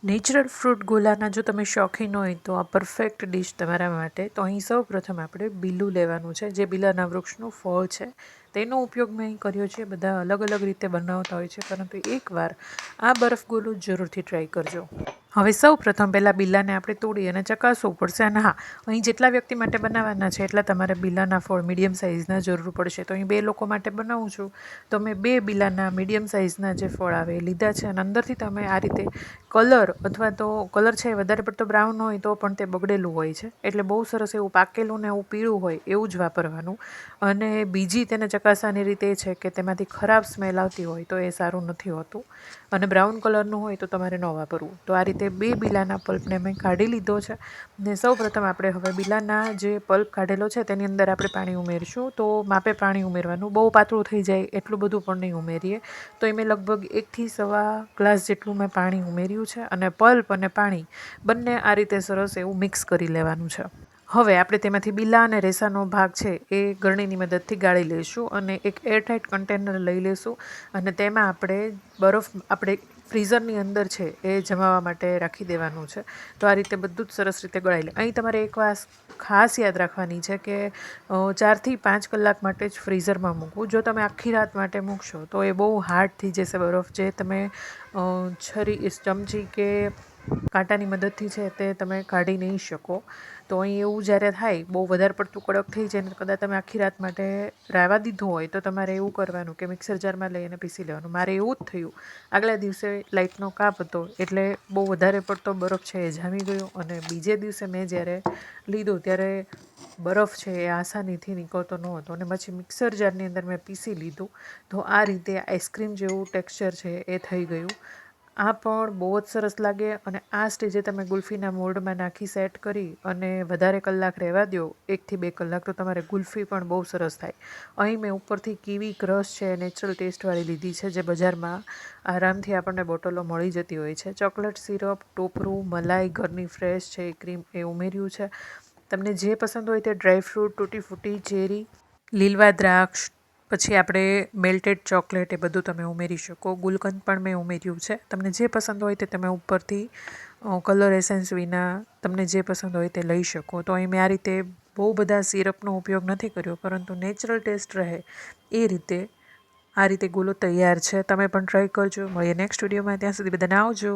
Natural fruit ગોલાના જો તમે શોખીન હોય તો આ પરફેક્ટ ડિશ તમારા માટે. તો અહીં સૌ પ્રથમ આપણે બીલું લેવાનું છે, જે બીલાના વૃક્ષનું ફળ છે તેનો ઉપયોગ મેં અહીં કર્યો છે. બધા અલગ અલગ રીતે બનાવતા હોય છે, પરંતુ એકવાર આ બરફ ગોલું જરૂરથી ટ્રાય કરજો. હવે સૌ પ્રથમ પહેલાં બીલાને આપણે તોડી અને ચકાસવું પડશે. અને હા, અહીં જેટલા વ્યક્તિ માટે બનાવવાના છે એટલા તમારે બીલાના ફળ મીડિયમ સાઇઝના જરૂર પડશે. તો અહીં 2 લોકો માટે બનાવું છું તો મેં 2 બીલાના મીડિયમ સાઇઝના જે ફળ આવે એ લીધા છે. અને અંદરથી તમે આ રીતે કલર અથવા તો કલર છે વધારે પડતો બ્રાઉન હોય તો પણ તે બગડેલું હોય છે, એટલે બહુ સરસ એવું પાકેલું ને એવું પીળું હોય એવું જ વાપરવાનું. અને બીજી તેને ચકાસવાની રીત એ છે કે તેમાંથી ખરાબ સ્મેલ આવતી હોય તો એ સારું નથી હોતું, અને બ્રાઉન કલરનું હોય તો તમારે ન વાપરવું. તો આ રીતે 2 બીલાના પલ્પને મેં કાઢી લીધો છે. ને સૌ પ્રથમ આપણે હવે બીલાના જે પલ્પ કાઢેલો છે તેની અંદર આપણે પાણી ઉમેરીશું. તો માપે પાણી ઉમેરવાનું, બહુ પાતળું થઈ જાય એટલું બધું પણ નહીં ઉમેરીએ. તો એ મેં લગભગ 1 થી સવા ગ્લાસ જેટલું મેં પાણી ઉમેર્યું છે. અને પલ્પ અને પાણી બંને આ રીતે સરસ એવું મિક્સ કરી લેવાનું છે. હવે આપણે તેમાંથી બીલા અને રેસાનો ભાગ છે એ ગળણીની મદદથી ગાળી લઈશું અને એક એરટાઇટ કન્ટેનર લઈ લઈશું. અને તેમાં બરફ આપણે ફ્રીઝરની અંદર છે એ જમાવવા માટે રાખી દેવાનું છે. તો આ રીતે બધું જ સરસ રીતે ગળાઈ લે. અહીં તમારે એક વાત ખાસ યાદ રાખવાની છે કે 4 થી 5 કલાક માટે જ ફ્રીઝરમાં મૂકવું. જો તમે આખી રાત માટે મૂકશો તો એ બહુ હાર્ડ થઈ જશે બરફ, જે તમે ચમચી કે કાંટાની મદદથી છે તે તમે કાઢી નહીં શકો. તો અહીં એવું જ્યારે થાય, બહુ વધારે પડતું કડક થઈ જાય ને કદાચ તમે આખી રાત માટે રાવા દીધું હોય તો તમારે એવું કરવાનું કે મિક્સર જારમાં લઈને પીસી લેવાનું. મારે એવું જ થયું. આગલા દિવસે લાઇટનો કાપ હતો એટલે બહુ વધારે પડતો બરફ છે એ જામી ગયો, અને બીજે દિવસે મેં જ્યારે લીધો ત્યારે બરફ છે એ આસાનીથી નીકળતો ન હતો, અને પછી મિક્સર જારની અંદર મેં પીસી લીધું. તો આ રીતે આઈસ્ક્રીમ જેવું ટેક્સચર છે એ થઈ ગયું. આ પણ બહુ જ સરસ લાગે. અને આ સ્ટેજે તમે ગુલ્ફીના મોલ્ડમાં નાખી સેટ કરી અને વધારે કલાક રહેવા દો, 1 થી 2 કલાક, તો તમારે ગુલ્ફી પણ બહુ સરસ થાય. અહીં મેં ઉપરથી કીવી ક્રશ છે નેચરલ ટેસ્ટવાળી લીધી છે, જે બજારમાં આરામથી આપણને બોટલો મળી જતી હોય છે. ચોકલેટ સિરપ, ટોપરું, મલાઈ, ઘરની ફ્રેશ છે એ ક્રીમ એ ઉમેર્યું છે. તમને જે પસંદ હોય તે ડ્રાયફ્રૂટ, તૂટી ફૂટી, ચેરી, લીલવા દ્રાક્ષ, પછી આપણે મેલ્ટેડ ચોકલેટ એ બધું તમે ઉમેરી શકો. ગુલકંદ પણ મેં ઉમેર્યું છે. તમને જે પસંદ હોય તે તમે ઉપરથી કલર એસેન્સ વિના તમને જે પસંદ હોય તે લઈ શકો. તો અહીં મેં આ રીતે બહુ બધા સિરપનો ઉપયોગ નથી કર્યો, પરંતુ નેચરલ ટેસ્ટ રહે એ રીતે આ રીતે ગોલો તૈયાર છે. તમે પણ ટ્રાય કરજો. મળીએ નેક્સ્ટ વિડીયોમાં. ત્યાં સુધી બધાને આવજો.